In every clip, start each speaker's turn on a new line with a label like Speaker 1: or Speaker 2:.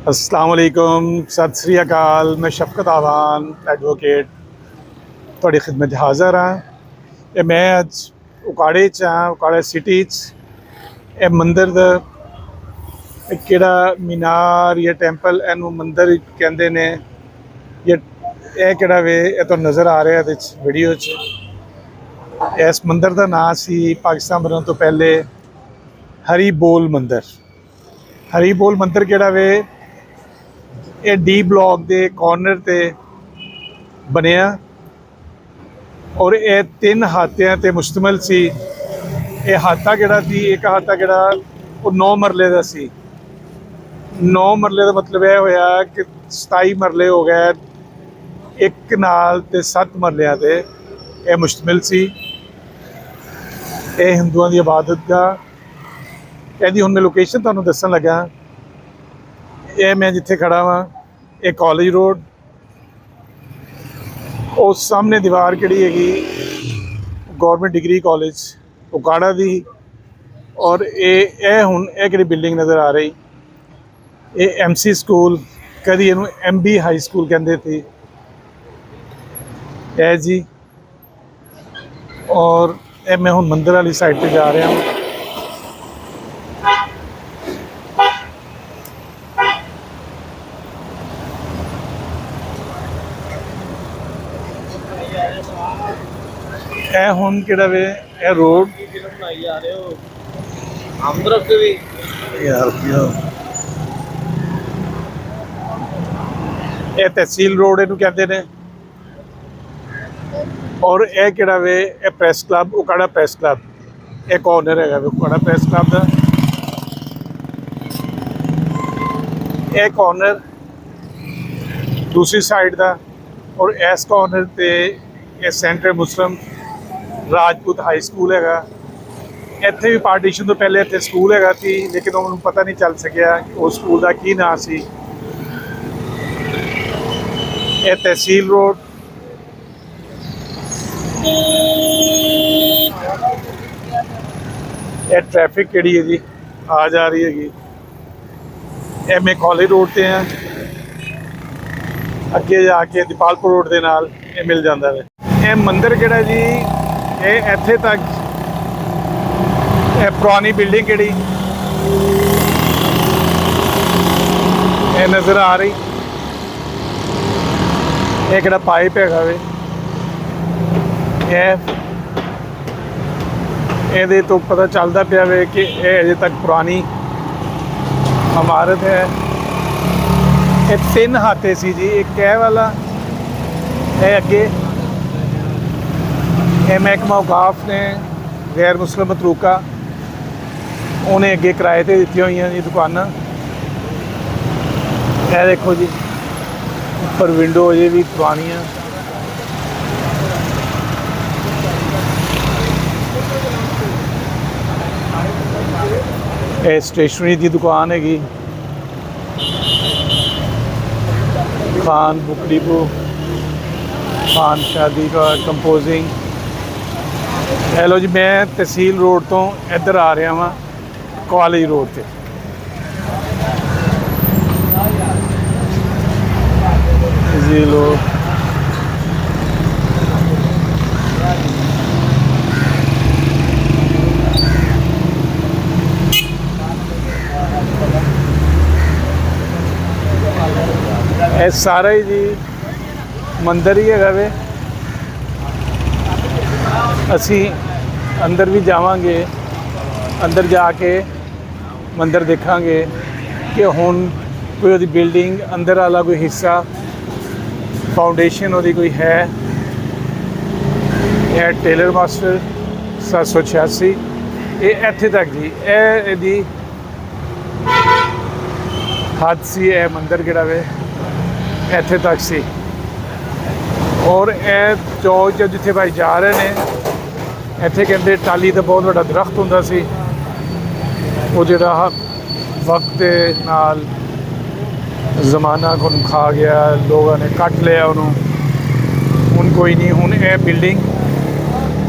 Speaker 1: अस्सलाम वालेकुम, सत श्री अकाल। मैं शफकत आवान एडवोकेट थोड़ी खिदमत हाज़र हाँ। ये मैं अज उकाड़े उकाड़ा सिटी ये मंदिर दा किड़ा मीनार या टैंपल एनू मंदिर कहते ने। ये किड़ा वे ये तो नज़र आ रहा है वीडियो इस मंदिर का नाम सी पाकिस्तान बनने तो पहले हरी बोल मंदिर। हरी बोल मंदिर किड़ा वे ये डी ब्लॉक के कॉर्नर ते बनया और ये 3 हातियां ते मुश्तमिल सी। ये हाता किड़ा सी, एक हाता किड़ा वो 9 मरले का सी। 9 मरले का मतलब यह होया कि 27 मरले हो गए, एक नाल ते 7 मरलियां ते यह मुश्तमिल सी। ये हिंदुओं की इबादत का यदि हुण मैं लोकेशन तुहानूं दस्सण लगा। ये मैं जिथे खड़ा वा ये कॉलेज रोड, उस सामने दीवार किहड़ी हैगी गौरमेंट डिग्री कॉलेज उकाड़ा दी। और ये हुण ये किहड़ी बिल्डिंग नज़र आ रही ये MC स्कूल, कदी इहनूं MB हाई स्कूल कहते थे है जी। और ये मैं हुण मंदिर वाली साइड पर जा रहा हूँ। ਇਹ ਹੁਣ ਕਿਹੜਾ ਵੇ ਇਹ ਰੋਡ ਬਣਾਈ ਜਾ ਰਹੇ ਹੋ ਆਮ ਤਰਫ ਤੇ ਵੀ ਯਾਰ ਇਹ ਤਹਿਸੀਲ ਰੋਡ ਇਹਨੂੰ ਕਹਿੰਦੇ ਨੇ। ਔਰ ਇਹ ਕਿਹੜਾ ਵੇ ਇਹ ਪ੍ਰੈਸ ਕਲੱਬ ਉਕਾੜਾ ਪ੍ਰੈਸ ਕਲੱਬ ਇਹ ਕੌਰਨਰ ਹੈਗਾ ਵੇ ਉਕਾੜਾ ਪ੍ਰੈਸ ਕਲੱਬ ਦਾ। ਇਹ ਕੌਰਨਰ ਦੂਸਰੀ ਸਾਈਡ ਦਾ ਔਰ ਇਸ ਕੌਰਨਰ ਤੇ ਇਹ ਸੈਂਟਰ ਮੁਸਲਿਮ राजपूत हाई स्कूल है। इत्थे भी पार्टीशन तो पहले इत्थे स्कूल है थी, लेकिन उन्होंने पता नहीं चल सकिया कि उस स्कूल का की नाम सी। ये तहसील रोड ये ट्रैफिक किहड़ी है जी आ जा रही हैगी। ये मैं कॉलेज रोड ते हैं, अगे जाके दीपालपुर रोड के नाल ये मिल जाता है। ये मंदिर किहड़ा जी ये इत्थे तक पुरानी बिल्डिंग किहड़ी ये नज़र आ रही। ये किहड़ा पाइप हैगा वे ये तो पता चलता पिया वे कि ये अजे तक पुरानी इमारत है। ये 3 हाथे सी जी, एक कह वाला है अगे ये महकमा औकाफ ने गैर मुस्लिम मतरूका उन्हें अगे किराए पर दी हुई जी दुकाना। यह देखो जी उपर विंडो अजे भी पुरानियां। ये स्टेशनरी की दुकान हैगी खान बुक डिपो, खान शादी का कंपोजिंग। हेलो जी मैं तहसील रोड तो इधर आ रहा वहाँ कॉलेज रोड से। जी लो ये सारा ही जी मंदिर ही है वे। असी अंदर भी जावांगे, अंदर जाके मंदिर देखांगे कि हुण कोई उहदी बिल्डिंग अंदर वाला कोई हिस्सा फाउंडेशन उहदी कोई है। यह टेलर मास्टर 786 ये इत्थे तक जी इहदी हद सी। यह मंदिर किहड़ा वे इत्थे तक सी। और यह चौक जिथे भाई जा रहे हैं इत्थे कहते टाली का बहुत बड़ा दरख्त हुंदा सी, वो जिहड़ा वक्त दे नाल जमाना को खा गया, लोगों ने कट लिया उन्होंने। हुण कोई नहीं, हुण ये बिल्डिंग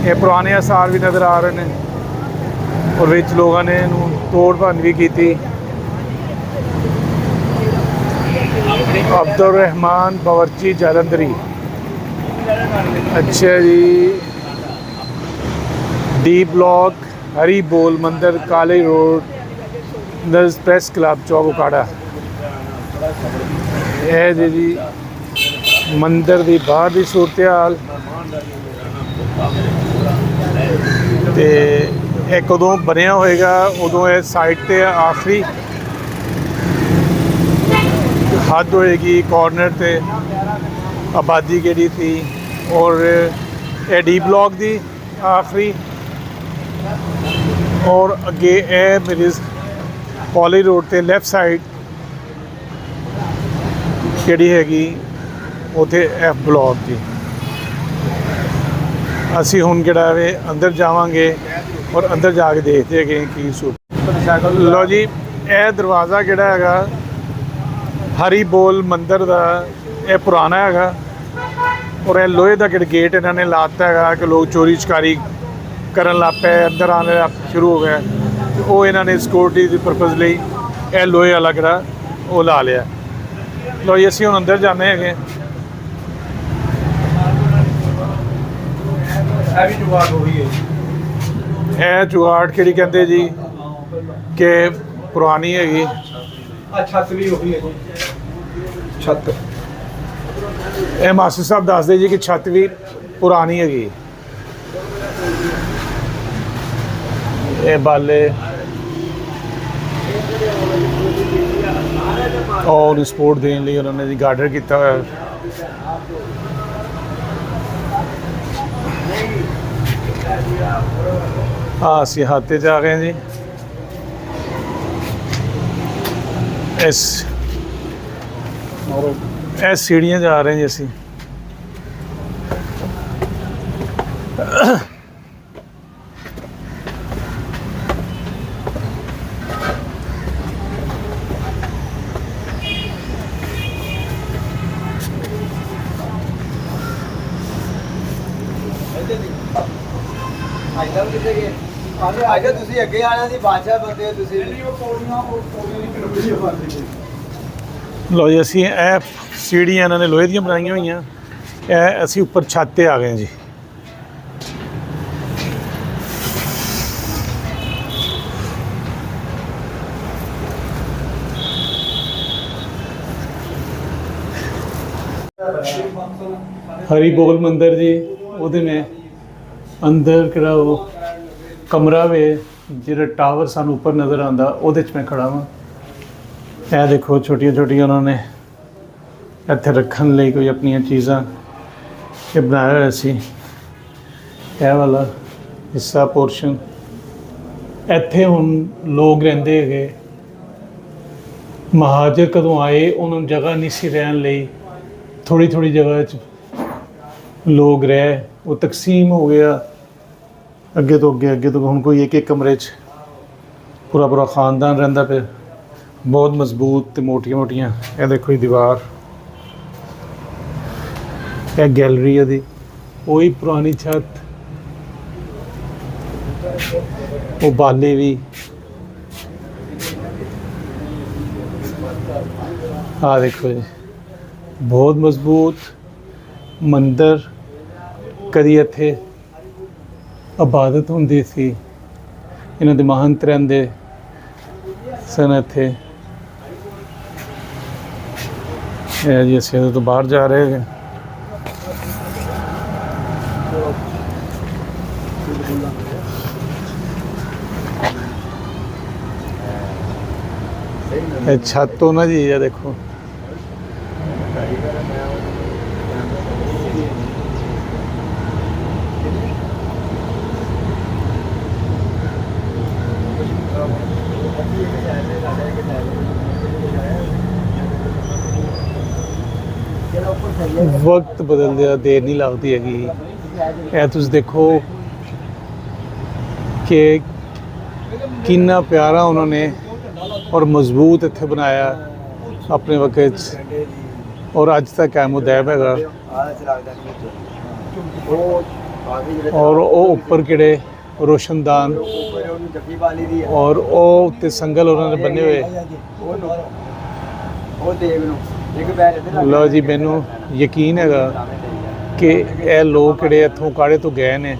Speaker 1: ये पुराने आसार भी नज़र आ रहे हैं और विच लोगों ने इनू तोड़ भन्न भी की। अब्दुल रहमान बावर्ची जालंधरी। अच्छा जी, डी ब्लॉक हरी बोल मंदिर काले रोड नर्स प्रेस क्लब चौक उकाड़ा। यह जी मंदिर की बाहर की सूरत हाल ते एक उदों बनया होएगा उदों ये साइड ते आखिरी हद होएगी कॉर्नर ते आबादी केड़ी थी और ये डी ब्लॉक दी आखिरी और अगे ए मेरी कॉलेज रोड ते लैफ्ट साइड केड़ी हैगी उथे एफ ब्लॉक जी। असी हुण जिहड़ा वे अंदर जावांगे और अंदर जाके देखते हैं कि सूरत। लो जी, यह दरवाज़ा जिहड़ा हैगा हरी बोल मंदिर का यह पुराना हैगा और यह लोहे का गेट इन्होंने लाता हैगा कि लोग चोरी चकारी करन लग पे अंदर आने शुरू हो गए। वो इन्होंने सिक्योरिटी परपज़ लिए यह लोहे वाला जिहड़ा वो ला लिया। लो जी, असीं हुण अंदर जाने हैं। यह चुगाड़ किहड़ी कहंदे जी कि पुरानी हैगी
Speaker 2: छत भी हो गई है छत।
Speaker 1: ਇਹ ਮਾਸਟਰ ਸਾਹਿਬ ਦੱਸਦੇ ਜੀ ਕਿ ਛੱਤ ਵੀ ਪੁਰਾਣੀ ਹੈਗੀ। ਇਹ ਬਾਲੇ ਔਰ ਸਪੋਰਟ ਦੇਣ ਲਈ ਉਹਨਾਂ ਨੇ ਜੀ ਗਾਰਡਰ ਕੀਤਾ ਹੋਇਆ। ਅਸੀਂ ਹਾਤੇ 'ਚ ਆ ਗਏ ਜੀ। ਇਹ सीढ़ियाँ जा रहे हैं जी असी।
Speaker 2: ਅੱਜ ਤੁਸੀਂ ਅੱਗੇ ਆਣਾ ਸੀ ਬਾਦਸ਼ਾਹ ਬੰਦੇ ਤੁਸੀਂ
Speaker 1: लो जी, असी ਇਹ सीढ़ियाँ इन्होंने लोहे ਦੀਆਂ बनाईਆਂ ਹੋਈਆਂ। ਇਹ ਅਸੀਂ ਉੱਪਰ ਛੱਤ ਤੇ ਆ ਗਏ ਜੀ। हरी बोल मंदिर जी ਉਹਦੇ में अंदर किहड़ा वो कमरा वे ਜਿਹੜਾ टावर सानू ऊपर नज़र आंदा ਉਹਦੇ 'ਚ मैं खड़ा हाँ। ਇਹ देखो छोटिया छोटिया उन्होंने इत्थे रखने ਲਈ कोई अपनिया चीज़ां ये बनाया होया सी। ਇਹ वाला हिस्सा पोर्शन ਇੱਥੇ ਹੁਣ लोग ਰਹਿੰਦੇ ਹੈਗੇ। महाजर कदों आए उन्होंने जगह नहीं सी रहन ਲਈ थोड़ी थोड़ी जगह लोग रह वो तकसीम हो गया अगे तो हुण कोई एक एक कमरे पूरा पूरा खानदान रहिंदा पे। बहुत मजबूत तो मोटिया मोटिया ये देखो जी दीवार। यह गैलरी है दी वही पुरानी छत वो बाले भी हाँ देखो जी बहुत मजबूत मंदिर। कदी इत्थे इबादत हुंदी सी, इन्हां दे महंत रहिंदे सन इत्थे। जी असीं तो बाहर जा रहे हैं। छत तो ना जी ये देखो वक्त बदल दिया, देर नहीं लगती हैगी। तुम देखो कि कितना प्यारा उन्होंने और मजबूत इत्थे बनाया अपने वक्त और अज तक है मुदैब हैगा। और वो उपर किड़े रोशनदान और वो उत्ते संगल उन्होंने बने हुए
Speaker 2: ਇੱਕ ਪੈਰ ਇੱਧਰ ਲੱਗ
Speaker 1: ਲਓ ਜੀ, ਮੈਨੂੰ ਯਕੀਨ ਹੈਗਾ ਕਿ ਇਹ ਲੋਕ ਜਿਹੜੇ ਇੱਥੋਂ ਕਾੜੇ ਤੋਂ ਗਏ ਨੇ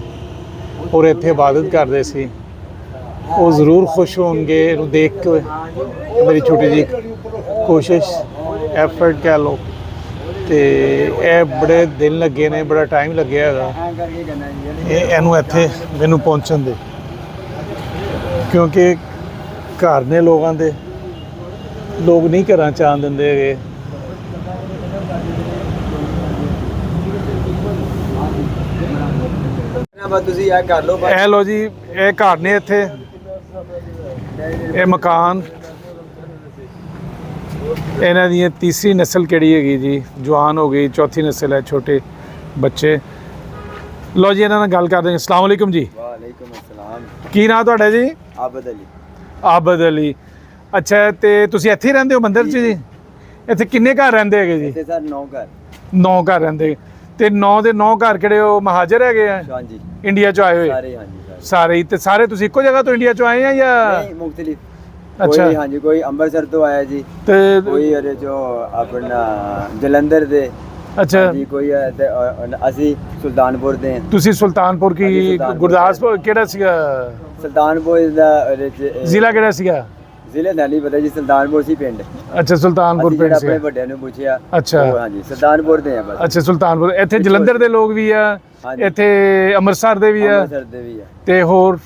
Speaker 1: ਔਰ ਇੱਥੇ ਇਬਾਦਤ ਕਰਦੇ ਸੀ, ਉਹ ਜ਼ਰੂਰ ਖੁਸ਼ ਹੋਣਗੇ ਇਹਨੂੰ ਦੇਖ ਕੇ। ਮੇਰੀ ਛੋਟੀ ਜਿਹੀ ਕੋਸ਼ਿਸ਼, ਐਫਰਟ ਕਹਿ ਲਓ, ਤੇ ਇਹ ਬੜੇ ਦਿਨ ਲੱਗੇ ਨੇ, ਬੜਾ ਟਾਈਮ ਲੱਗਿਆ ਹੈਗਾ
Speaker 2: ਐਂ ਕਰਕੇ ਕਰਨਾ ਜੀ
Speaker 1: ਇਹਨੂੰ ਇੱਥੇ ਮੈਨੂੰ ਪਹੁੰਚਣ ਦੇ, ਕਿਉਂਕਿ ਘਰ ਨੇ ਲੋਕਾਂ ਦੇ, ਲੋਕ ਨਹੀਂ ਘਰਾਂ 'ਚ ਆਉਣ ਦਿੰਦੇ ਹੈਗੇ।
Speaker 2: ਬਸ ਤੁਸੀਂ ਇਹ ਕਰ ਲਓ ਬਸ।
Speaker 1: ਇਹ ਲੋ ਜੀ, ਇਹ ਘਰ ਨੇ ਇੱਥੇ, ਇਹ ਮਕਾਨ, ਇਹਨਾਂ ਦੀ ਤੀਸਰੀ ਨਸਲ ਕਿਹੜੀ ਹੈਗੀ ਜੀ, ਜਵਾਨ ਹੋ ਗਈ, ਚੌਥੀ ਨਸਲ ਹੈ, ਛੋਟੇ ਬੱਚੇ। ਲੋ ਜੀ, ਇਹਨਾਂ ਨਾਲ ਗੱਲ ਕਰਦੇ ਹਾਂ। ਅਸਲਾਮ ਵਾਲੇਕੁਮ ਜੀ।
Speaker 2: ਵਾਲੇਕੁਮ ਅਸਲਾਮ।
Speaker 1: ਕੀ ਨਾਂ ਤੁਹਾਡਾ ਜੀ?
Speaker 2: ਆਬਦ ਅਲੀ।
Speaker 1: ਆਬਦ ਅਲੀ। ਅੱਛਾ, ਤੇ ਤੁਸੀਂ ਇੱਥੇ ਹੀ ਰਹਿੰਦੇ ਹੋ ਮੰਦਿਰ 'ਚ ਜੀ? ਇੱਥੇ ਕਿੰਨੇ ਘਰ ਰਹਿੰਦੇ ਹੈਗੇ ਜੀ?
Speaker 2: ਇੱਥੇ ਸਰ 9 ਘਰ।
Speaker 1: 9 ਘਰ ਰਹਿੰਦੇ, ਤੇ 9 ਦੇ 9 ਘਰ ਕਿਹੜੇ ਉਹ ਮਹਾਜਰ ਹੈਗੇ ਆ?
Speaker 2: ਹਾਂਜੀ,
Speaker 1: ਇੰਡੀਆ 'ਚੋਂ ਆਏ ਹੋਏ
Speaker 2: ਸਾਰੇ। ਹਾਂਜੀ
Speaker 1: ਸਾਰੇ ਹੀ? ਤੇ ਸਾਰੇ ਤੁਸੀਂ ਇੱਕੋ ਜਗ੍ਹਾ ਤੋਂ ਇੰਡੀਆ 'ਚੋਂ ਆਏ ਆ ਜਾਂ?
Speaker 2: ਨਹੀਂ, ਮੁਖਤਲਿਫ।
Speaker 1: ਅੱਛਾ।
Speaker 2: ਕੋਈ ਹਾਂਜੀ, ਕੋਈ ਅੰਮ੍ਰਿਤਸਰ ਤੋਂ ਆਇਆ ਜੀ,
Speaker 1: ਤੇ
Speaker 2: ਕੋਈ ਇਹਦੇ ਚੋਂ ਆਪਣਾ ਜਲੰਧਰ ਦੇ,
Speaker 1: ਅੱਛਾ,
Speaker 2: ਹਾਂਜੀ ਕੋਈ ਹੈ ਤੇ ਅਸੀਂ ਸੁਲਤਾਨਪੁਰ ਦੇ ਹਾਂ।
Speaker 1: ਤੁਸੀਂ ਸੁਲਤਾਨਪੁਰ
Speaker 2: ਹਾਂਜੀ,
Speaker 1: ਕੀ?
Speaker 2: ਸੁਲਤਾਨਪੁਰ।
Speaker 1: ਗੁਰਦਾਸਪੁਰ ਕਿਹੜਾ ਸੀਗਾ?
Speaker 2: ਸੁਲਤਾਨਪੁਰ ਦਾ ਇਹਦੇ ਚ
Speaker 1: ਜ਼ਿਲ੍ਹਾ ਕਿਹੜਾ ਸੀਗਾ?
Speaker 2: ਜ਼ਿਲ੍ਹੇ ਦਾ ਨਹੀਂ ਪਤਾ ਜੀ, ਸੁਲਤਾਨਪੁਰ ਸੀ ਪਿੰਡ।
Speaker 1: ਅੱਛਾ, ਸੁਲਤਾਨਪੁਰ
Speaker 2: ਅਸੀਂ
Speaker 1: ਪਿੰਡ
Speaker 2: ਜਿਹੜਾ
Speaker 1: ਸੀ।
Speaker 2: ਆਪਣੇ ਵੱਡਿਆਂ ਨੂੰ ਪੁੱਛਿਆ,
Speaker 1: ਅੱਛਾ।
Speaker 2: ਉਹ ਹਾਂਜੀ ਸੁਲਤਾਨਪੁਰ ਦੇ ਆ ਬਸ।
Speaker 1: ਅੱਛਾ, ਸੁਲਤਾਨਪੁਰ। ਇੱਥੇ ਜਲੰਧਰ ਦੇ ਲੋਕ ਵੀ ਆ,
Speaker 2: ਹਾਂਜੀ।
Speaker 1: ਇੱਥੇ ਅੰਮ੍ਰਿਤਸਰ ਦੇ ਵੀ ਆ,
Speaker 2: ਅੰਮ੍ਰਿਤਸਰ ਦੇ ਵੀ ਆ
Speaker 1: ਤੇ ਹੋਰ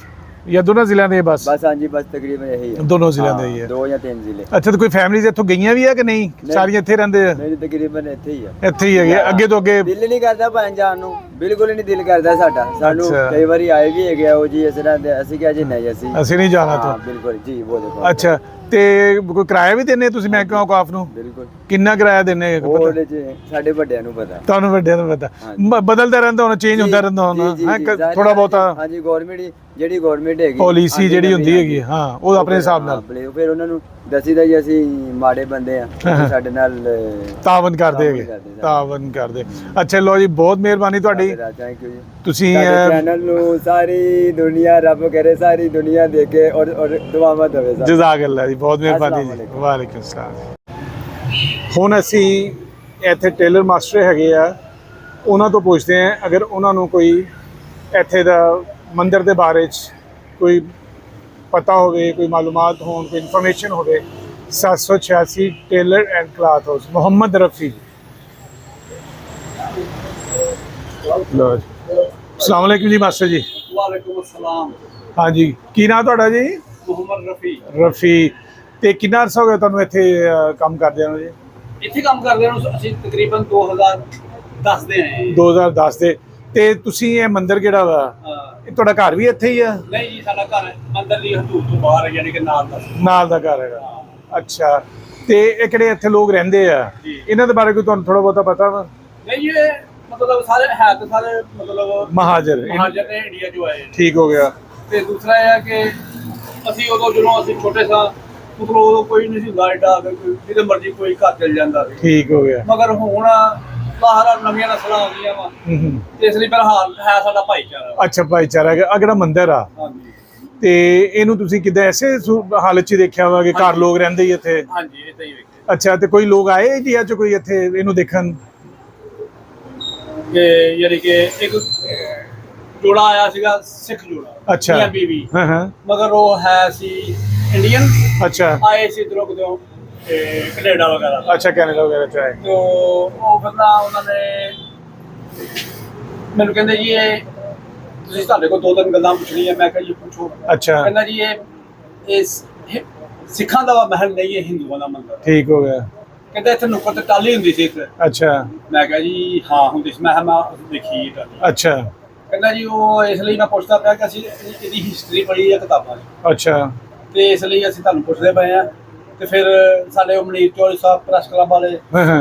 Speaker 1: ਜਾਂ ਦੋਨਾਂ ਜ਼ਿਲ੍ਹਿਆਂ ਦੇ? ਬਸ
Speaker 2: ਬਸ ਹਾਂਜੀ, ਬਸ ਤਕਰੀਬਨ ਇਹੀ ਹੈ।
Speaker 1: ਦੋਨੋਂ ਜ਼ਿਲ੍ਹਿਆਂ ਦੇ ਹੀ ਆ।
Speaker 2: 2 ਜਾਂ 3 ਜ਼ਿਲ੍ਹੇ।
Speaker 1: ਅੱਛਾ, ਤੇ ਕੋਈ ਫੈਮਿਲੀਜ਼ ਇੱਥੋਂ ਗਈਆਂ ਵੀ ਆ ਕਿ ਨਹੀਂ? ਸਾਰੀਆਂ ਇੱਥੇ ਰਹਿੰਦੇ ਆ?
Speaker 2: ਨਹੀਂ, ਤਕਰੀਬਨ ਇੱਥੇ ਹੀ ਆ।
Speaker 1: ਇੱਥੇ ਹੀ ਹੈਗੇ, ਅੱਗੇ ਤੋਂ ਅੱਗੇ?
Speaker 2: ਦਿਲ ਨਹੀਂ ਕਰਦਾ ਭਾਂ ਜਾਣ ਨੂੰ, ਬਿਲਕੁਲ ਹੀ ਨਹੀਂ ਦਿਲ ਕਰਦਾ ਸਾਡਾ। ਸਾਨੂੰ
Speaker 1: ਅੱਛਾ।
Speaker 2: ਕਈ ਵਾਰੀ ਆਏ ਵੀ ਹੈਗੇ ਉਹ ਜੀ, ਇਸ ਤਰ੍ਹਾਂ ਦੇ, ਅਸੀਂ ਕਿਹਾ ਜੀ ਨਹੀਂ,
Speaker 1: ਅਸੀਂ ਨਹੀਂ ਜਾਣਾ
Speaker 2: ਹਾਂ,
Speaker 1: ਤੋਂ?
Speaker 2: ਬਿਲਕੁਲ ਜੀ, ਉਹ ਦੇਖੋ।
Speaker 1: ਅੱਛਾ, ਤੇ ਕੋਈ ਕਿਰਾਇਆ ਵੀ ਦਿੰਦੇ ਤੁਸੀਂ ਮਹਿਕਮਾ ਔਕਾਫ ਨੂੰ?
Speaker 2: ਬਿਲਕੁਲ।
Speaker 1: ਕਿੰਨਾ ਕਿਰਾਇਆ ਦਿੰਦੇ
Speaker 2: ਉਹ ਉਹਦੇ ਚ ਸਾਡੇ ਵੱਡਿਆਂ ਨੂੰ ਪਤਾ।
Speaker 1: ਤੁਹਾਨੂੰ ਵੱਡਿਆਂ ਨੂੰ ਪਤਾ?
Speaker 2: ਹਾਂਜੀ।
Speaker 1: ਬਦਲਦਾ ਰਹਿੰਦਾ ਹੋਣਾ, ਚੇਂਜ ਹੁੰਦਾ ਰਹਿੰਦਾ ਹੋਣਾ ਥੋੜਾ ਬਹੁਤਾ?
Speaker 2: ਹਾਂਜੀ, ਗਵਰਨਮੈਂਟ ਜਿਹੜੀ ਗਵਰਨਮੈਂਟ ਹੈਗੀ,
Speaker 1: ਪਾਲਿਸੀ ਜਿਹੜੀ ਹੁੰਦੀ ਹੈਗੀ, ਹਾਂ, ਉਹ ਆਪਣੇ ਹਿਸਾਬ ਨਾਲ
Speaker 2: ਫਿਰ ਉਹਨਾਂ ਨੂੰ ਦੱਸੀਦਾ ਜੀ ਅਸੀਂ ਮਾੜੇ ਬੰਦੇ ਆ, ਸਾਡੇ ਨਾਲ
Speaker 1: ਤਾਵਨ ਕਰਦੇ ਹੈਗੇ, ਤਾਵਨ ਕਰਦੇ। ਅੱਛਾ, ਲੋ ਜੀ, ਬਹੁਤ ਮਿਹਰਬਾਨੀ ਤੁਹਾਡੀ।
Speaker 2: ਥੈਂਕ ਯੂ ਜੀ।
Speaker 1: ਤੁਸੀਂ
Speaker 2: ਚੈਨਲ ਨੂੰ ਸਾਰੀ ਦੁਨੀਆ, ਰੱਬ ਕਰੇ ਸਾਰੀ ਦੁਨੀਆ ਦੇਖੇ ਔਰ ਦੁਆਵਾਂ ਦੇਵੇ।
Speaker 1: ਜਜ਼ਾਕੱਲਾ ਜੀ, ਬਹੁਤ ਮਿਹਰਬਾਨੀ ਜੀ। ਵਾਲੇਕੁਮ ਸਲਾਮ। ਹੁਣ ਅਸੀਂ ਇੱਥੇ ਟੇਲਰ ਮਾਸਟਰ ਹੈਗੇ ਆ, ਉਹਨਾਂ ਤੋਂ ਪੁੱਛਦੇ ਆ ਅਗਰ ਉਹਨਾਂ ਨੂੰ ਕੋਈ ਇੱਥੇ ਦਾ ਮੰਦਿਰ ਦੇ ਬਾਰੇ 'ਚ ਕੋਈ ਪਤਾ ਹੋਵੇ, ਕੋਈ ਮਾਲੂਮਾਤ ਹੋਣ, ਕੋਈ ਇਨਫੋਰਮੇਸ਼ਨ ਹੋਵੇ। 786 tailor and cloth house, Mohammad Rafi. ਲੋ ਜੀ, ਅਸਲਾਮ ਵਾਲੇਕੁਮ ਜੀ ਮਾਸਟਰ ਜੀ।
Speaker 3: ਵਾਲੇਕੁਮ ਅਸਲਾਮ।
Speaker 1: ਹਾਂਜੀ, ਕੀ ਨਾਮ ਤੁਹਾਡਾ ਜੀ?
Speaker 3: ਮੁਹੰਮਦ ਰਫੀ।
Speaker 1: ਰਫੀ। ਤੇ ਕਿੰਨਾ ਅਰਸਾ ਹੋ ਗਿਆ ਤੁਹਾਨੂੰ ਇੱਥੇ ਕੰਮ ਕਰਦਿਆਂ ਨੂੰ ਜੀ?
Speaker 3: ਇੱਥੇ ਕੰਮ ਕਰਦੇ ਨੂੰ ਅਸੀਂ ਤਕਰੀਬਨ 2010 ਦੇ ਆਏ
Speaker 1: 2010 ਦੇ। ਤੇ ਤੁਸੀਂ ਇਹ ਮੰਦਿਰ ਕਿਹੜਾ ਵਾ, ਇਹ ਤੁਹਾਡਾ ਘਰ ਵੀ ਇੱਥੇ ਹੀ ਆ?
Speaker 3: ਨਹੀਂ ਜੀ, ਸਾਡਾ ਘਰ ਮੰਦਰ ਦੀ ਹਦੂਦ ਤੋਂ ਬਾਹਰ ਹੈ, ਯਾਨੀ ਕਿ ਨਾਲ
Speaker 1: ਦਾ ਘਰ ਹੈਗਾ। ਅੱਛਾ, ਤੇ ਇਹ ਕਿਹੜੇ ਇੱਥੇ ਲੋਕ ਰਹਿੰਦੇ ਆ, ਇਹਨਾਂ ਦੇ ਬਾਰੇ ਕੋਈ ਤੁਹਾਨੂੰ ਥੋੜਾ ਬਹੁਤਾ ਪਤਾ ਵਾ?
Speaker 3: ਨਹੀਂ ਜੀ, ਇਹ ਮਤਲਬ ਸਾਰੇ ਹੈ ਤੇ ਸਾਰੇ ਮਤਲਬ
Speaker 1: ਮਹਾਜਰ
Speaker 3: ਨੇ ਇੰਡੀਆ ਚੋਂ ਆਏ।
Speaker 1: ਠੀਕ ਹੋ ਗਿਆ।
Speaker 3: ਤੇ ਦੂਸਰਾ ਇਹ ਹੈ ਕਿ ਅਸੀਂ ਉਦੋਂ ਜਦੋਂ ਅਸੀਂ ਛੋਟੇ ਸਾਂ, ਮਤਲਬ ਉਦੋਂ ਕੋਈ ਨਹੀਂ ਸੀ ਲਾਈਟਾ, ਜਿਹਦੇ ਮਰਜ਼ੀ ਕੋਈ ਘਰ ਚਲ ਜਾਂਦਾ ਸੀ। ਠੀਕ
Speaker 1: ਹੋ ਗਿਆ।
Speaker 3: ਮਗਰ ਹੁਣ ਬਾਹਰ ਨਵੀਆਂ ਨਸਲਾਂ ਆ ਗਈਆਂ ਵਾ, ਤੇ ਇਸ ਲਈ ਫਿਲਹਾਲ ਹੈ ਸਾਡਾ ਭਾਈਚਾਰਾ।
Speaker 1: ਅੱਛਾ, ਭਾਈਚਾਰਾ ਹੈਗਾ। ਆ ਜਿਹੜਾ ਮੰਦਿਰ ਆ,
Speaker 3: ਹਾਂਜੀ,
Speaker 1: ਤੇ ਇਹਨੂੰ ਤੁਸੀਂ ਕਿੱਦਾਂ ਐਸੇ ਹਾਲਤ 'ਚ ਦੇਖਿਆ ਵਾ ਕਿ ਘਰ ਲੋਕ ਰਹਿੰਦੇ ਹੀ ਇੱਥੇ?
Speaker 3: ਹਾਂਜੀ, ਇਦਾਂ ਹੀ ਵੇਖਿਆ।
Speaker 1: ਅੱਛਾ, ਤੇ ਕੋਈ ਲੋਕ ਆਏ ਇੰਡੀਆ 'ਚ ਕੋਈ ਇੱਥੇ ਇਹਨੂੰ ਦੇਖਣ?
Speaker 3: ਕਿ ਯਾਨੀ ਕਿ ਇੱਕ ਜੋੜਾ ਆਇਆ ਸੀਗਾ, ਸਿੱਖ ਜੋੜਾ।
Speaker 1: ਅੱਛਾ।
Speaker 3: ਮੀਆਂ ਬੀਵੀ।
Speaker 1: ਹਾਂ ਹਾਂ।
Speaker 3: ਮਗਰ ਉਹ ਹੈ ਸੀ ਇੰਡੀਅਨ।
Speaker 1: ਅੱਛਾ।
Speaker 3: ਆਏ ਸੀ ਇੱਧਰੋਂ ਕਿਤੋਂ, ਕੈਨੇਡਾ ਵਗੈਰਾ।
Speaker 1: ਅੱਛਾ, ਕੈਨੇਡਾ ਵਗੈਰਾ 'ਚ ਆਏ।
Speaker 3: ਤੋ ਉਹ ਫਿਰ ਨਾ ਉਹਨਾਂ ਨੇ ਮੈਨੂੰ ਕਹਿੰਦੇ ਜੀ, ਇਹ ਤੁਸੀਂ ਤੁਹਾਡੇ ਕੋਲ 2-3 ਗੱਲਾਂ ਪੁੱਛਣੀਆਂ। ਮੈਂ ਕਿਹਾ ਜੀ ਪੁੱਛੋ।
Speaker 1: ਅੱਛਾ।
Speaker 3: ਕਹਿੰਦਾ ਜੀ ਇਹ ਸਿੱਖਾਂ ਦਾ ਮਹਿਲ ਨਹੀਂ, ਇਹ ਹਿੰਦੂਆਂ ਦਾ ਮੰਦਰ।
Speaker 1: ਠੀਕ ਹੋ ਗਿਆ।
Speaker 3: ਕਹਿੰਦਾ ਇੱਥੇ ਨੁੱਕਰ ਤੇ ਟਾਲੀ ਹੁੰਦੀ ਸੀ ਇੱਥੇ।
Speaker 1: ਅੱਛਾ।
Speaker 3: ਮੈਂ ਕਿਹਾ ਜੀ ਹਾਂ ਹੁੰਦੀ ਸੀ। ਮੈਂ ਦੇਖੀ ਟਾਲੀ।
Speaker 1: ਅੱਛਾ।
Speaker 3: ਕਹਿੰਦਾ ਜੀ ਉਹ ਇਸ ਲਈ ਮੈਂ ਪੁੱਛਦਾ ਪਿਆ ਕਿ ਅਸੀਂ ਇਹਦੀ ਹਿਸਟਰੀ ਪੜ੍ਹੀ ਹੈ ਕਿਤਾਬਾਂ 'ਚ।
Speaker 1: ਅੱਛਾ।
Speaker 3: ਤੇ ਇਸ ਲਈ ਅਸੀਂ ਤੁਹਾਨੂੰ ਪੁੱਛਦੇ ਪਏ ਆ। ਤੇ ਫਿਰ ਸਾਡੇ ਉਹ ਮਨੀਰ ਚੌਧਰੀ ਸਾਹਿਬ ਪ੍ਰੈਸ ਕਲੱਬ ਵਾਲੇ,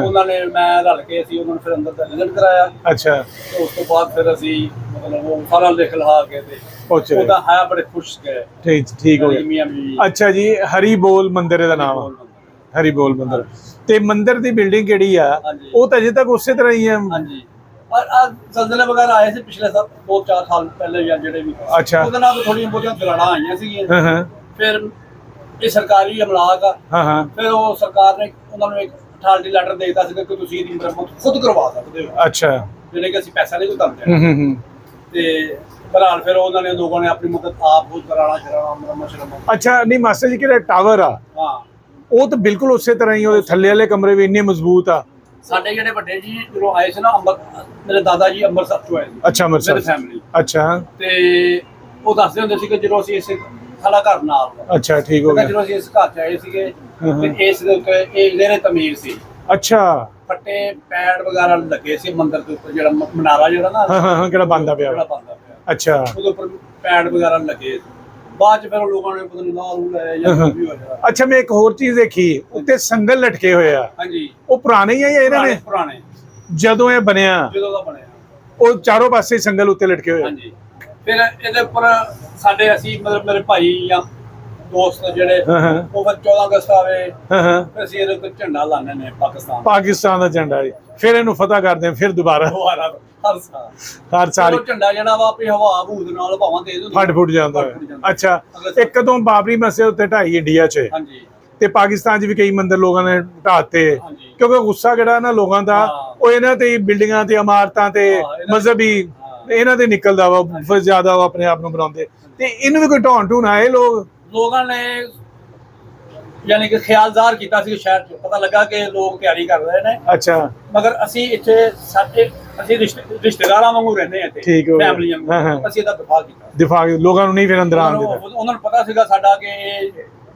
Speaker 3: ਉਹਨਾਂ ਨੇ ਮੈਂ ਰਲ ਕੇ ਅਸੀਂ ਉਹਨਾਂ ਨੂੰ ਫਿਰ ਅੰਦਰ ਦਾ ਵਿਜ਼ਿਟ ਕਰਾਇਆ।
Speaker 1: ਅੱਛਾ।
Speaker 3: ਤੇ ਉਸ ਤੋਂ ਬਾਅਦ ਫਿਰ ਅਸੀਂ ਮਤਲਬ ਉਹ ਸਾਰਾ ਲਿਖ ਲਿਖਾ ਕੇ ਤੇ ਉਹਦਾ ਹੈ ਬੜੇ ਖੁਸ਼ ਗਏ।
Speaker 1: ਠੀਕ ਹੋ ਗਿਆ। ਅੱਛਾ ਜੀ, ਹਰੀ ਬੋਲ ਮੰਦਿਰ ਦਾ ਨਾਮ ਆ, ਹਰੀ ਬੋਲ ਮੰਦਿਰ। ਤੇ ਮੰਦਿਰ ਦੀ ਬਿਲਡਿੰਗ ਕਿਹੜੀ ਆ, ਉਹ ਤਾਂ ਅਜੇ ਤੱਕ ਉਸੇ ਤਰ੍ਹਾਂ ਹੀ ਆ?
Speaker 3: ਹਾਂਜੀ। ਜ਼ਲਜ਼ਲੇ ਵਗੈਰਾ ਆਏ ਸੀ ਪਿਛਲੇ 2-4 ਸਾਲ ਪਹਿਲੇ ਜਾਂ ਜਿਹੜੇ ਵੀ।
Speaker 1: ਅੱਛਾ।
Speaker 3: ਉਹਦੇ ਨਾਲ ਥੋੜੀਆਂ ਬਹੁਤੀਆਂ ਦਰਾੜਾਂ ਆਈਆਂ ਸੀਗੀਆਂ। ਫਿਰ ਇਹ ਸਰਕਾਰੀ ਅਮਲਾਕ ਆ।
Speaker 1: ਹਾਂ ਹਾਂ
Speaker 3: ਫਿਰ ਉਹ ਸਰਕਾਰ ਨੇ ਉਹਨਾਂ ਨੂੰ ਇੱਕ ਅਥਾਰਟੀ ਲੈਟਰ ਦੇ ਦਿੱਤਾ ਸੀ ਕਿ ਤੁਸੀਂ ਇਹਦੀ ਮੁਰੰਮਤ ਖੁਦ ਕਰਵਾ ਸਕਦੇ ਹੋ,
Speaker 1: ਅੱਛਾ
Speaker 3: ਜਿਹੜੇ ਕਿ ਅਸੀਂ ਪੈਸਾ ਨਹੀਂ ਕੋਈ ਤੁਹਾਨੂੰ ਦੇਣਾ।
Speaker 1: ਹੂੰ
Speaker 3: ਤੇ ਬਹਰਾਲ ਫਿਰ ਉਹਨਾਂ ਨੇ ਲੋਕਾਂ ਨੇ ਆਪਣੀ ਮਦਦ ਆਪ ਖੁਦ ਕਰਾਉਣਾ ਮੁਰੰਮਤ।
Speaker 1: ਅੱਛਾ ਨਹੀਂ ਮਾਸਟਰ ਜੀ ਕਿਹੜਾ ਟਾਵਰ ਆ
Speaker 3: ਹਾਂ
Speaker 1: ਉਹ ਤਾਂ ਬਿਲਕੁਲ ਉਸੇ ਤਰ੍ਹਾਂ ਹੀ ਉਹਦੇ ਥੱਲੇ ਵਾਲੇ ਕਮਰੇ ਵੀ ਇੰਨੇ ਮਜ਼ਬੂਤ ਆ।
Speaker 3: ਸਾਡੇ ਜਿਹੜੇ ਵੱਡੇ ਜੀ ਜਦੋਂ ਆਏ ਸੀ ਨਾ ਮੇਰੇ ਦਾਦਾ ਜੀ ਅੰਮ੍ਰਿਤਸਰ ਤੋਂ ਆਏ ਸੀ,
Speaker 1: ਅੱਛਾ ਅੰਮ੍ਰਿਤਸਰ
Speaker 3: ਮੇਰੀ ਫੈਮਿਲੀ।
Speaker 1: ਅੱਛਾ
Speaker 3: ਤੇ ਉਹ ਦੱਸਦੇ ਹੁੰਦੇ ਸੀ ਕਿ ਜਦੋਂ ਅਸੀਂ ਇਸੇ ਸਾਡਾ ਘਰ ਨਾਲ ਵਾ।
Speaker 1: ਅੱਛਾ ਠੀਕ ਹੋ
Speaker 3: ਕਹਿੰਦਾ
Speaker 1: ਗਿਆ
Speaker 3: ਜਦੋਂ ਅਸੀਂ ਇਸ ਘਰ ਚ ਆਏ ਸੀਗੇ
Speaker 1: ਹਾਂ।
Speaker 3: ਤੇ ਇਸ ਦੇ ਉੱਤੇ ਇਹ ਜਿਹੜੇ ਤਮੀਰ ਸੀ,
Speaker 1: ਅੱਛਾ
Speaker 3: ਫੱਟੇ ਪੈੜ ਵਗੈਰਾ ਲੱਗੇ ਸੀ ਮੰਦਿਰ ਦੇ ਉੱਪਰ, ਜਿਹੜਾ ਮਨਾਰਾ ਜਿਹੜਾ ਨਾ
Speaker 1: ਹਾਂ ਹਾਂ ਹਾਂ ਕਿਹੜਾ ਬੰਦਾ ਪਿਆ
Speaker 3: ਜਿਹੜਾ
Speaker 1: ਵਾ।
Speaker 3: ਬੰਦਾ ਪਿਆ
Speaker 1: ਅੱਛਾ
Speaker 3: ਉਹਦੇ ਉੱਪਰ ਪੈੜ ਵਗੈਰਾ ਲੱਗੇ ਸੀ। ਬਾਅਦ ਚ ਫਿਰ ਉਹ ਲੋਕਾਂ ਨੇ ਪਤਾ ਨਹੀਂ ਲਾਹ ਲੂ ਲਾਇਆ ਜਾਂ ਕੁਝ ਵੀ ਹੋਇਆ।
Speaker 1: ਅੱਛਾ ਮੈਂ ਇੱਕ ਹੋਰ ਚੀਜ਼ ਦੇਖੀ ਉੱਤੇ ਸੰਗਲ ਲਟਕੇ ਹੋਏ ਆ,
Speaker 3: ਹਾਂਜੀ
Speaker 1: ਉਹ ਪੁਰਾਣੇ ਹੀ ਆ ਜਾਂ ਇਹਨਾਂ ਨੇ
Speaker 3: ਪੁਰਾਣੇ
Speaker 1: ਜਦੋਂ ਇਹ ਬਣਿਆ
Speaker 3: ਜਦੋਂ ਦਾ ਬਣਿਆ।
Speaker 1: ਉਹ ਚਾਰੋਂ ਪਾਸੇ ਸੰਗਲ ਉੱਤੇ ਲਟਕੇ ਹੋਏ ਆ?
Speaker 3: ਹਾਂਜੀ ਫਿਰ ਇਹਦੇ ਉੱਪਰ ਸਾਡੇ ਅਸੀਂ ਮਤਲਬ ਮੇਰੇ ਭਾਈ ਜਾਂ ਦੋਸਤ ਜਿਹੜੇ
Speaker 1: ਹਾਂ ਹਾਂ
Speaker 3: ਉਹ ਫਿਰ 14 ਅਗਸਤ ਆਵੇ
Speaker 1: ਹਾਂ ਹਾਂ
Speaker 3: ਫਿਰ ਅਸੀਂ ਇਹਦੇ ਉੱਤੇ ਝੰਡਾ ਲਾਉਂਦੇ ਨੇ ਪਾਕਿਸਤਾਨ
Speaker 1: ਪਾਕਿਸਤਾਨ ਦਾ ਝੰਡਾ ਜੀ, ਫਿਰ ਇਹਨੂੰ ਫਤਿਹ ਕਰਦੇ ਆ ਫਿਰ ਦੁਬਾਰਾ
Speaker 3: ਦੁਬਾਰਾ ਹਰ ਸਾਲ।
Speaker 1: ਹਰ ਸਾਲ
Speaker 3: ਉਹ ਝੰਡਾ ਜਿਹੜਾ ਵਾ ਆਪਣੀ ਹਵਾ ਭੂਤ ਨਾਲ ਭਾਵਾਂ ਤੇਜ਼ ਹੁੰਦੀ
Speaker 1: ਫਟ ਫੁੱਟ ਜਾਂਦਾ
Speaker 3: ਫਟ ਫੁੱਟ ਜਾਂਦਾ।
Speaker 1: ਅੱਛਾ ਇੱਕ ਕਦੋਂ ਬਾਬਰੀ ਮਸਜਿਦ ਉੱਤੇ ਢਾਈ ਇੰਡੀਆ 'ਚ
Speaker 3: ਹਾਂਜੀ
Speaker 1: ਤੇ ਪਾਕਿਸਤਾਨ 'ਚ ਵੀ ਕਈ ਮੰਦਿਰ ਲੋਕਾਂ ਨੇ ਢਾਤੇ
Speaker 3: ਹਾਂਜੀ
Speaker 1: ਕਿਉਂਕਿ ਗੁੱਸਾ ਜਿਹੜਾ ਨਾ ਲੋਕਾਂ ਦਾ
Speaker 3: ਹਾਂ।
Speaker 1: ਉਹ ਇਹਨਾਂ ਤੇ ਹੀ ਬਿਲਡਿੰਗਾਂ ਤੇ ਇਮਾਰਤਾਂ ਤੇ
Speaker 3: ਹਾਂ, ਇਹਨਾਂ-
Speaker 1: ਮਜ਼ਹਬੀ
Speaker 3: ਹਾਂ।
Speaker 1: ਇਹਨਾਂ ਤੇ ਨਿਕਲਦਾ ਵਾ ਫਿਰ ਜ਼ਿਆਦਾ ਉਹ ਆਪਣੇ ਆਪ ਨੂੰ ਬਣਾਉਂਦੇ ਤੇ ਇਹਨੂੰ ਵੀ ਕੋਈ ਢਾਉਣ ਢੂਣ ਆਏ ਲੋਕ
Speaker 3: ਲੋਕਾਂ ਨੇ ਯਾਨੀ ਕਿ ਖਿਆਲ ਜ਼ਾਹਰ ਕੀਤਾ ਸੀ ਸ਼ਹਿਰ 'ਚ, ਪਤਾ ਲੱਗਾ ਕਿ ਲੋਕ ਤਿਆਰੀ ਕਰ ਰਹੇ ਨੇ,
Speaker 1: ਅੱਛਾ
Speaker 3: ਮਗਰ ਅਸੀਂ ਇੱਥੇ ਸਾਡੇ ਅਸੀਂ ਰਿਸ਼ਤੇਦਾਰਾਂ ਵਾਂਗੂ ਰਹਿੰਦੇ ਹਾਂ ਇੱਥੇ,
Speaker 1: ਠੀਕ ਹੋ ਗਿਆ।
Speaker 3: ਫੈਮਿਲੀ
Speaker 1: ਹਾਂ,
Speaker 3: ਵਾਂਗੂ
Speaker 1: ਹਾਂ।
Speaker 3: ਅਸੀਂ ਇਹਦਾ ਦਿਫਾ ਕੀਤਾ।
Speaker 1: ਦਿਫਾ ਲੋਕਾਂ ਨੂੰ ਨਹੀਂ ਫਿਰ ਅੰਦਰ ਆਉਣ ਦੇਣਾ
Speaker 3: ਉਹਨਾਂ ਨੂੰ ਪਤਾ ਸੀਗਾ ਸਾਡਾ ਕਿ ਇਹ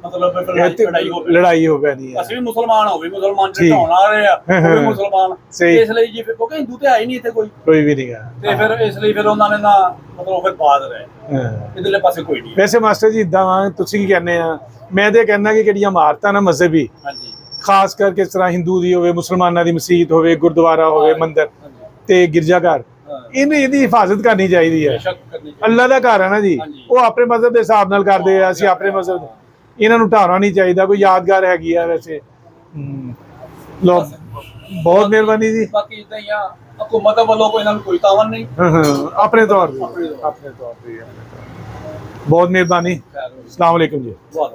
Speaker 3: ਮਤਲਬ ਲੜਾਈ ਹੋ ਪਈ।
Speaker 1: ਲੜਾਈ ਹੋ ਪੈਣੀ ਹੈ
Speaker 3: ਅਸੀਂ ਵੀ ਮੁਸਲਮਾਨ ਹੋ ਵੀ ਮੁਸਲਮਾਨ
Speaker 1: ਠੀਕ।
Speaker 3: ਢਾਉਣ ਆ ਰਹੇ ਆ ਉਹ ਵੀ ਮੁਸਲਮਾਨ।
Speaker 1: ਸਹੀ।
Speaker 3: ਇਸ ਲਈ ਜੀ ਫਿਰ ਕਿਉਂਕਿ ਹਿੰਦੂ ਤੇ ਆਏ ਨਹੀਂ ਇੱਥੇ ਕੋਈ,
Speaker 1: ਕੋਈ ਵੀ ਨਹੀਂ ਗਾ
Speaker 3: ਤੇ ਫਿਰ ਇਸ ਲਈ ਫਿਰ ਉਹਨਾਂ ਨੇ ਨਾ ਮਤਲਬ ਫਿਰ ਬਾਦ ਰਹੇ
Speaker 1: ਹਾਂ।
Speaker 3: ਇਧਰਲੇ ਪਾਸੇ ਕੋਈ ਨਹੀਂ।
Speaker 1: ਵੈਸੇ ਮਾਸਟਰ ਜੀ ਇਦਾਂ ਵਾ ਤੁਸੀਂ ਕੀ ਕਹਿੰਦੇ ਆ, ਮੈਂ ਤੇ ਕਹਿੰਦਾ ਕਿ ਜਿਹੜੀਆਂ ਇਮਾਰਤਾਂ ਨਾ ਮਜ਼ਹਬੀ
Speaker 3: ਹਾਂਜੀ
Speaker 1: ਖਾਸ ਕਰਕੇ ਇਸ ਤਰ੍ਹਾਂ ਹਿੰਦੂ ਦੀ ਹੋਵੇ, ਮੁਸਲਮਾਨਾਂ ਦੀ ਮਸਜਿਦ ਹੋਵੇ, ਗੁਰਦੁਆਰਾ ਹੋਵੇ, ਮੰਦਿਰ
Speaker 3: ਹਾਂਜੀ
Speaker 1: ਤੇ ਗਿਰਜਾ ਘਰ,
Speaker 3: ਹਾਂ
Speaker 1: ਇਹਦੀ ਹਿਫਾਜ਼ਤ ਕਰਨੀ ਚਾਹੀਦੀ ਹੈ।
Speaker 3: ਬੇਸ਼ੱਕ ਕਰਨੀ ਚਾਹੀਦੀ।
Speaker 1: ਅੱਲਾ ਦਾ ਘਰ ਹੈ ਨਾ ਜੀ,
Speaker 3: ਹਾਂਜੀ।
Speaker 1: ਉਹ ਆਪਣੇ ਮਜ਼ਹਬ ਦੇ ਹਿਸਾਬ ਨਾਲ ਕਰਦੇ ਆ, ਅਸੀਂ ਆਪਣੇ ਮਜ਼ਹਬ ਇਹਨਾਂ ਨੂੰ ਢਾਉਣਾ ਨਹੀਂ ਚਾਹੀਦਾ। ਕੋਈ ਯਾਦਗਾਰ ਹੈਗੀ ਆ ਵੈਸੇ। ਲੋ ਬਹੁਤ ਮਿਹਰਬਾਨੀ ਜੀ।
Speaker 3: ਬਾਕੀ ਇਦਾਂ ਹੀ ਆ, ਹਕੂਮਤ ਵੱਲੋਂ ਕੋਈ ਇਹਨਾਂ ਨੂੰ ਕੋਈ ਤਾਵਨ ਨਹੀਂ।
Speaker 1: ਹਾਂ ਹਾਂ ਆਪਣੇ ਤੌਰ ਤੇ
Speaker 3: ਆਪਣੇ ਤੌਰ
Speaker 1: ਆਪਣੇ ਤੌਰ ਤੇ ਬਹੁਤ ਮਿਹਰਬਾਨੀ।
Speaker 3: ਖੈਰ ਹੋਵੇ।
Speaker 1: ਅਸਲਾਮ ਵਾਲੇਕੁਮ ਜੀ।
Speaker 3: ਵਾਹ